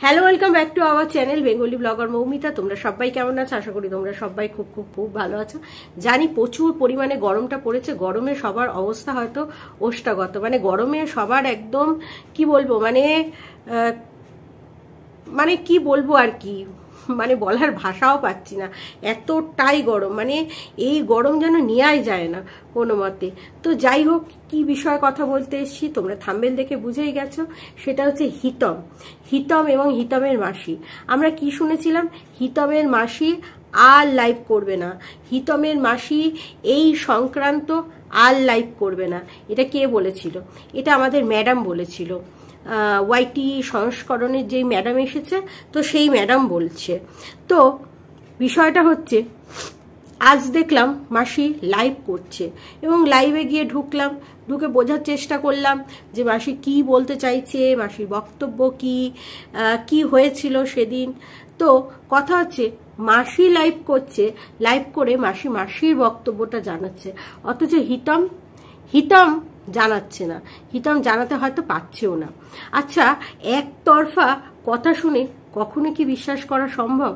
Hello, welcome back to our channel Bengali blogger Moumita. তোমরা সবাই কেমন আছো? আশা করি তোমরা সবাই খুব খুব খুব ভালো আছো। জানি প্রচুর পরিমাণে গরমটা পড়েছে, গরমে সবার অবস্থা হয়তো ওষ্ঠাগত, মানে গরমে সবার একদম কি বলবো, মানে কি বলবো আর কি, মানে বলার ভাষাও পাচ্ছি না, এতটাই গরম। মানে এই গরম যেন নেওয়াই যায় না কোনো মতে। তো যাই হোক, কি বিষয়ে কথা বলতে এসেছি তোমরা থাম্বনেল দেখে বুঝেই গেছো। সেটা হচ্ছে হিতম এবং হিতমের মাসি। আমরা কি শুনেছিলাম? হিতমের মাসি আর লাইভ করবে না, হিতমের মাসি এই সংক্রান্ত আর লাইভ করবে না। এটা কে বলেছিল? এটা আমাদের ম্যাডাম বলেছিল। ওয়াইটি সংস্করণের যেই ম্যাডাম এসেছে, তো সেই ম্যাডাম বলছে। তো বিষয়টা হচ্ছে, আজ দেখলাম মাসি লাইভ করছে এবং লাইভে গিয়ে ঢুকে বোঝার চেষ্টা করলাম যে মাসি কি বলতে চাইছে, মাসির বক্তব্য কি হয়েছিল সেদিন। তো কথা হচ্ছে, মাসি লাইভ করছে, লাইভ করে মাসির বক্তব্যটা জানাচ্ছে, অথচ হিতম জানাচ্ছে না, হিতম জানাতে হয়তো পারছেও না। আচ্ছা, একতরফা কথা শুনে কখনো কি বিশ্বাস করা সম্ভব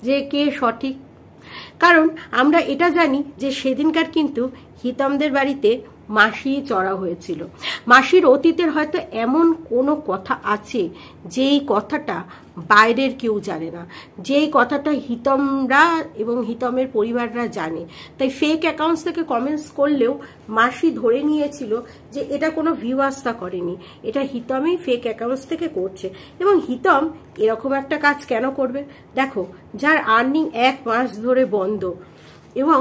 যে কে সঠিক? কারণ আমরা এটা জানি যে সেদিনকার কিন্তু হিতমদের বাড়িতে মাসি চড়া হয়েছিল। মাসির অতীতের হয়তো এমন কোনো কথা আছে যেই কথাটা বাইরের কেউ জানে না, যেই কথাটা হিতমরা এবং হিতমের পরিবাররা জানে। তাই ফেক অ্যাকাউন্টস থেকে কমেন্টস করলেও মাসি ধরে নিয়েছিল যে এটা কোনো ভিউয়ার্সটা করেনি, এটা হিতমই ফেক অ্যাকাউন্টস থেকে করছে। এবং হিতম এরকম একটা কাজ কেন করবে? দেখো, যার আর্নিং 1 মাস ধরে বন্ধ, এবং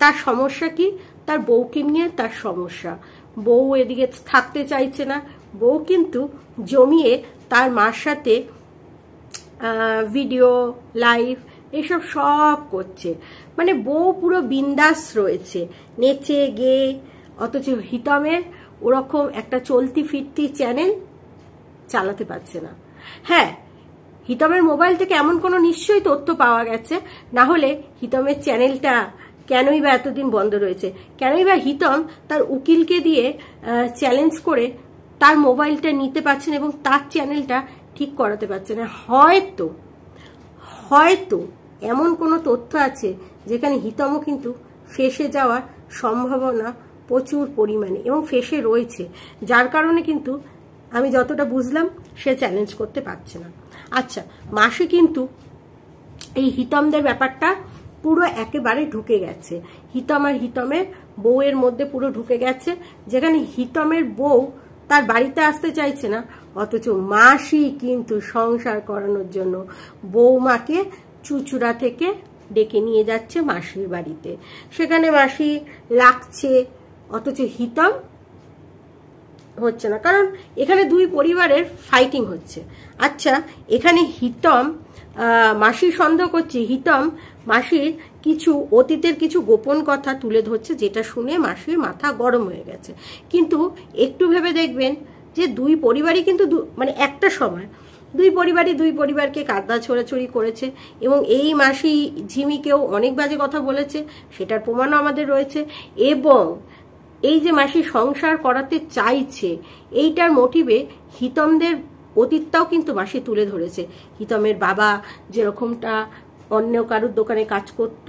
তার সমস্যা কি? তার বউকে নিয়ে তার সমস্যা। বউ এদিকে থাকতে চাইছে না, বউ কিন্তু জমিয়ে তার মার সাথে ভিডিও লাইভ এসব সব করছে। মানে বউ পুরো বিন্দাস রয়েছে, নেচে গেয়ে। অথচ হিতমের ওরকম একটা চলতি ফিরতি চ্যানেল চালাতে পারছে না। হ্যাঁ, হিতমের মোবাইল থেকে এমন কোনো নিশ্চয়ই তথ্য পাওয়া গেছে, না হলে হিতমের চ্যানেলটা কেনই বা এতদিন বন্ধ রয়েছে? কেনই বা হিতম তার উকিলকে দিয়ে চ্যালেঞ্জ করে তার মোবাইলটা নিতে পারছেন এবং তার চ্যানেলটা ঠিক করাতে পারছে না? হয়তো এমন কোনো তথ্য আছে যেখানে হিতমও কিন্তু ফেঁসে যাওয়ার সম্ভাবনা প্রচুর পরিমাণে এবং ফেঁসে রয়েছে, যার কারণে কিন্তু আমি যতটা বুঝলাম সে চ্যালেঞ্জ করতে পারছে না। আচ্ছা, মাসি কিন্তু এই হিতমদের ব্যাপারটা পুরো একেবারে ঢুকে গেছে, হিতম আর হিতমের বউয়ের মধ্যে পুরো ঢুকে গেছে, যেখানে হিতমের বউ তার বাড়িতে আসতে চাইছে না, অথচ মাসি কিন্তু সংসার করানোর জন্য বৌমাকে চুচুড়া থেকে ডেকে নিয়ে যাচ্ছে মাসির বাড়িতে। সেখানে মাসি লাগছে, অথচ হিতম হচ্ছে না, কারণ এখানে দুই পরিবারের ফাইটিং হচ্ছে। আচ্ছা, এখানে হিতম মাসি সন্দেহ করছে, হিতম মাসির কিছু অতীতের কিছু গোপন কথা তুলে ধরছে, যেটা শুনে মাসির মাথা গরম হয়ে গেছে। কিন্তু একটু ভেবে দেখবেন যে দুই পরিবারই কিন্তু মানে একটা সময় দুই পরিবারকে কাঁদা ছোড়াছড়ি করেছে, এবং এই মাসি ঝিমিকেও অনেক বাজে কথা বলেছে, সেটার প্রমাণও আমাদের রয়েছে। এবং এই যে মাসি সংসার করাতে চাইছে, এইটার মোটিভে হিতমদের অতীতটাও কিন্তু মাসি তুলে ধরেছে। হিতমের বাবা যেরকমটা অন্য কারুর দোকানে কাজ করত,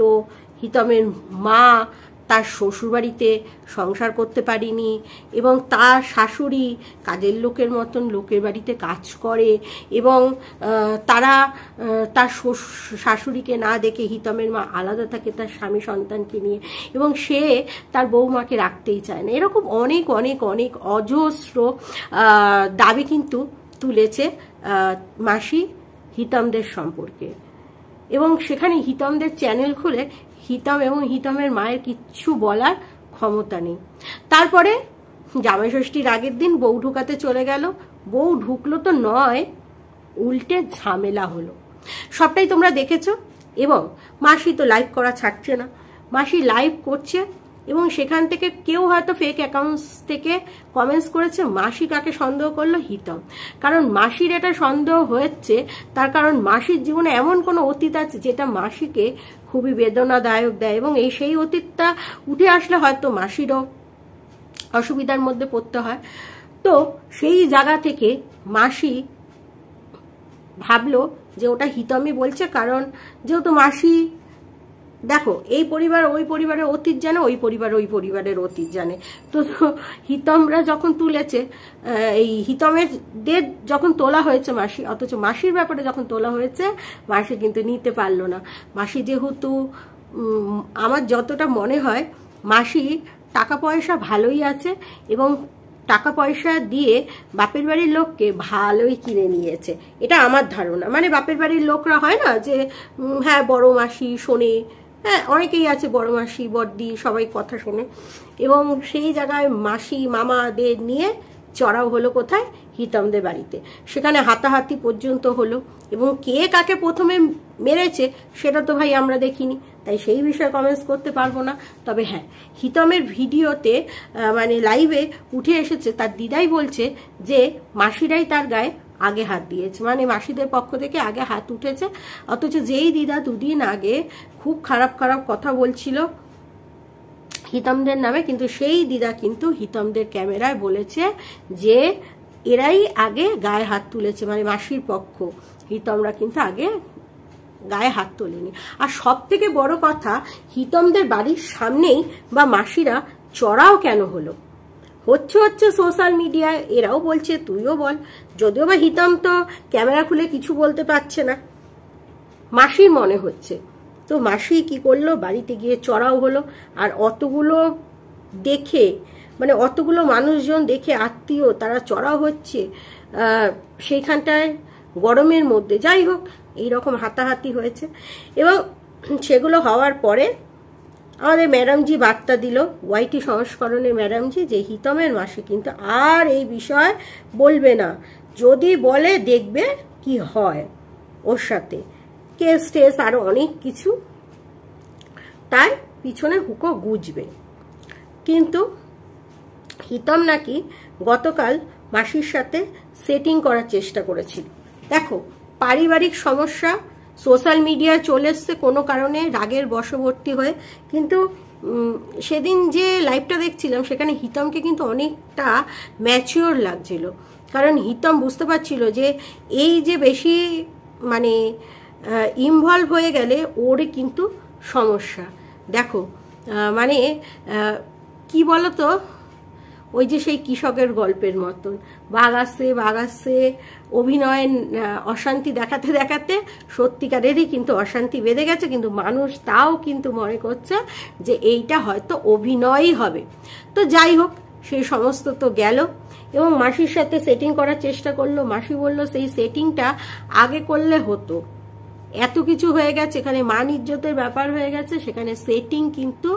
হিতমের মা তার শ্বশুরবাড়িতে সংসার করতে পারিনি, এবং তার শাশুড়ি কাজের লোকের মতন লোকের বাড়িতে কাজ করে, এবং তারা তার শাশুড়িকে না দেখে হিতমের মা আলাদা থাকে তার স্বামী সন্তানকে নিয়ে, এবং সে তার বৌমাকে রাখতেই চায় না। এরকম অনেক অনেক অনেক অজস্র দাবি কিন্তু তুলেছে মাসি হিতমদের সম্পর্কে। এবং সেখানে হিতমদের চ্যানেল খুলে হিতম এবং হিতমের মায়ের কিচ্ছু বলার ক্ষমতা নেই। তারপরে জামাই ষষ্ঠীর আগের দিন বউ ঢুকাতে চলে গেল, বউ ঢুকলো তো নয়, উল্টে ঝামেলা হলো। সবটাই তোমরা দেখেছো। এবং মাসি তো লাইভ করা ছাড়ছে না, মাসি লাইভ করছে, এবং সেখান থেকে কেউ হয়তো ফেক অ্যাকাউন্টস থেকে কমেন্টস করেছে। মাসি কাকে সন্দেহ করলো? হিতম। কারণ মাসির এটা সন্দেহ হয়েছে, তার কারণ মাসির জীবনে এমন কোনো অতীত আছে যেটা মাসিকে খুবই বেদনাদায়ক দেয়, এবং সেই অতীতটা উঠে আসলে হয়তো মাসিরও অসুবিধার মধ্যে পড়তে হয়। তো সেই জায়গা থেকে মাসি ভাবলো যে ওটা হিতমই বলছে, কারণ যেহেতু মাসি, দেখো এই পরিবার ওই পরিবারের অতীত জানে, ওই পরিবার ওই পরিবারের অতীত জানে। তো হিতমরা যখন তুলেছে, এই হিতমেরদের যখন তোলা হয়েছে মাসি, অথচ মাসির ব্যাপারে যখন তোলা হয়েছে মাসি কিন্তু নিতে পারলো না। মাসি যেহেতু, আমার যতটা মনে হয় মাসি টাকা পয়সা ভালোই আছে এবং টাকা পয়সা দিয়ে বাপের বাড়ির লোককে ভালোই কিনে নিয়েছে, এটা আমার ধারণা। মানে বাপের বাড়ির লোকরা হয় না যে হ্যাঁ বড় মাসি শোনে, হ্যাঁ অনেকেই আছে বড় মাসি বড়দি সবাই কথা শোনে, এবং সেই জায়গায় মাসি মামাদের নিয়ে চড়াও হলো কোথায়? হিতমদের বাড়িতে। সেখানে হাতাহাতি পর্যন্ত হলো, এবং কে কাকে প্রথমে মেরেছে সেটা তো ভাই আমরা দেখিনি, তাই সেই বিষয়ে কমেন্টস করতে পারবো না। তবে হ্যাঁ, হিতমের ভিডিওতে মানে লাইভে উঠে এসেছে, তার দিদাই বলছে যে মাসিরাই তার গায়ে আগে হাত দিয়েছে, মানে মাসিদের পক্ষ থেকে আগে হাত উঠেছে। অথচ যেই দিদা দুদিন আগে খুব খারাপ খারাপ কথা বলছিল হিতমদের নামে, কিন্তু সেই দিদা কিন্তু হিতমদের ক্যামেরায় বলেছে যে এরাই আগে গায়ে হাত তুলেছে, মানে মাসির পক্ষ, হিতমরা কিন্তু আগে গায়ে হাত তোলেনি। আর সব থেকে বড় কথা, হিতমদের বাড়ির সামনেই বা মাসিরা চড়াও কেন হলো? হচ্ছে সোশ্যাল মিডিয়ায়, এরাও বলছে, তুইও বল। যদিও বা হিতম তো ক্যামেরা খুলে কিছু বলতে পারছে না, মাসির মনে হচ্ছে। তো মাসি কি করলো? বাড়িতে গিয়ে চড়াও হলো। আর অতগুলো দেখে, মানে অতগুলো মানুষজন দেখে, আত্মীয়, তারা চড়াও হচ্ছে সেইখানটায় গরমের মধ্যে, যাই হোক এইরকম হাতাহাতি হয়েছে। এবং সেগুলো হওয়ার পরে আমাদের ম্যাডামজি বার্তা দিল, ওয়াইটি সংস্করণের ম্যাডামজি, যে হিতমের মাসি কিন্তু আর এই বিষয় বলবে না, যদি বলে দেখবে কি হয় ওর সাথে, কেস টেস আরো অনেক কিছু, তার পিছনে হুকো গুজবে। কিন্তু হিতম নাকি গতকাল মাসির সাথে সেটিং করার চেষ্টা করেছিল। দেখো, পারিবারিক সমস্যা সোশ্যাল মিডিয়ায় চলে এসছে কোনো কারণে রাগের বশবর্তী হয়ে, কিন্তু সেদিন যে লাইভটা দেখছিলাম সেখানে হিতমকে কিন্তু অনেকটা ম্যাচিওর লাগছিল, কারণ হিতম বুঝতে পারছিল যে এই যে বেশি মানে ইনভলভ হয়ে গেলে ওর কিন্তু সমস্যা। দেখো মানে কি বলতো, ওই যে সেই কৃষকের গল্পের মতন, বাঘ আসছে অভিনয়ের অশান্তি দেখাতে দেখাতে সত্যিকারেরই কিন্তু অশান্তি বেঁধে গেছে, কিন্তু মানুষ তাও কিন্তু মনে করছে যে এইটা হয়তো অভিনয়ই হবে। তো যাই হোক, সেই সমস্ত তো গেল, এবং মাসির সাথে সেটিং করার চেষ্টা করলো। মাসি বলল সেই সেটিংটা আগে করলে হতো, এত কিছু হয়ে গেছে, এখানে মান ইজ্জতের ব্যাপার হয়ে গেছে, সেখানে সেটিং কিন্তু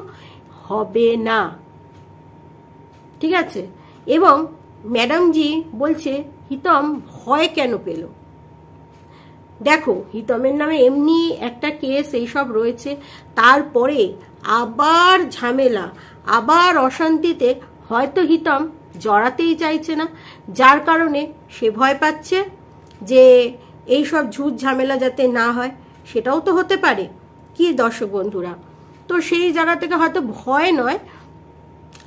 হবে না, ঠিক আছে। এবং ম্যাডামজি বলছে হিতম ভয় কেন পেল? দেখো, হিতমের নামে এমনি একটা কেস এইসব রয়েছে, তারপরে আবার ঝামেলা, আবার অশান্তিতে হয়তো হিতম জড়াতেই চাইছে না, যার কারণে সে ভয় পাচ্ছে যে এইসব ঝুট ঝামেলা যাতে না হয়। সেটাও তো হতে পারে, কি দর্শক বন্ধুরা? তো সেই জায়গা থেকে হয়তো ভয় নয়,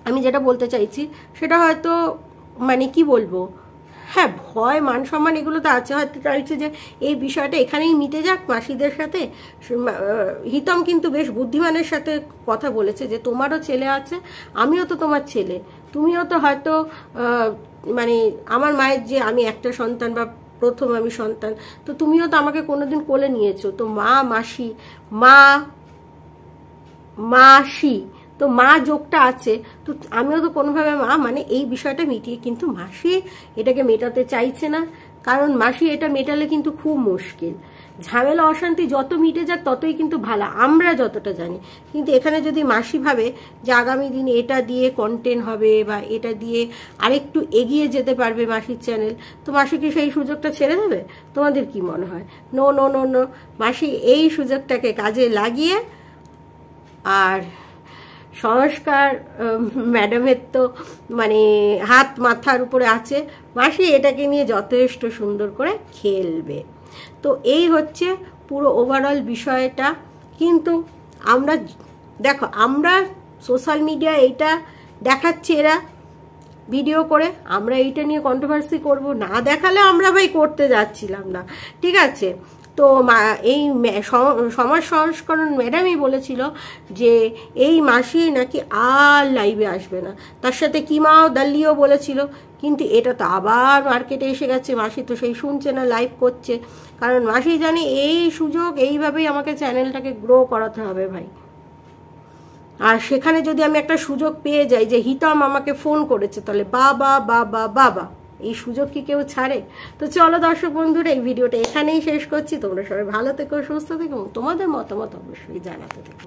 আমি যেটা বলতে চাইছি সেটা হয়তো মানে কি বলবো, হ্যাঁ ভয় মান সম্মান এগুলো তো আছে, হয়তো চাইছে যে এই বিষয়টা এখানেই মিটে যাক মাসিদের সাথে। হিতম কিন্তু বেশ বুদ্ধিমানের সাথে কথা বলেছে যে তোমারও ছেলে আছে, আমিও তো তোমার ছেলে, তুমিও তো হয়তো মানে আমার মায়ের যে আমি একটা সন্তান বা প্রথম আমি সন্তান, তো তুমিও তো আমাকে কোনোদিন কোলে নিয়েছো, তো মাসি তো মা যোগটা আছে, তো আমিও তো কোনোভাবে মা, মানে এই বিষয়টা মিটিয়ে কিন্তু মাসি এটাকে মেটাতে চাইছে না, কারণ মাসি এটা মেটালে কিন্তু খুব মুশকিল, ঝামেলা অশান্তি যত মিটে যাক ততই কিন্তু ভালো, আমরা যতটা জানি। কিন্তু এখানে যদি মাসি ভাবে যে আগামী দিনে এটা দিয়ে কন্টেন্ট হবে বা এটা দিয়ে আরেকটু এগিয়ে যেতে পারবে মাসির চ্যানেল, তো মাসি কি সেই সুযোগটা ছেড়ে দেবে? তোমাদের কি মনে হয়? নো নো নো নো, মাসি এই সুযোগটাকে কাজে লাগিয়ে, আর সংস্কার ম্যাডামের তো মানে হাত মাথার উপরে আছে, মাসি এটাকে নিয়ে যথেষ্ট সুন্দর করে খেলবে। তো এই হচ্ছে পুরো ওভারঅল বিষয়টা। কিন্তু আমরা দেখো, আমরা সোশ্যাল মিডিয়া এইটা দেখাচ্ছে, এরা ভিডিও করে আমরা এইটা নিয়ে কন্ট্রোভার্সি করব, না দেখালে আমরা ভাই করতে যাচ্ছিলাম না, ঠিক আছে। তো এই সমাজ সংস্করণ ম্যাডামই বলেছিল যে এই মাসি নাকি আর লাইভে আসবে না, তার সাথে কিমাও দাল্লিও বলেছিল, কিন্তু এটা তো আবার মার্কেটে এসে গেছে। মাসি তো সেই শুনছে না, লাইভ করছে, কারণ মাসি জানে এই সুযোগ এইভাবেই আমাকে চ্যানেলটাকে গ্রো করাতে হবে ভাই। আর সেখানে যদি আমি একটা সুযোগ পেয়ে যাই যে হিতম আমাকে ফোন করেছে, তাহলে বাবা বাবা বাবা, এই সুযোগ কি কেউ ছাড়ে? তো চলো দর্শক বন্ধুরা, এই ভিডিওটা এখানেই শেষ করছি। তোমরা সবাই ভালো থেকো, সুস্থ থেকো এবং তোমাদের মতামত অবশ্যই জানাতে থেকো।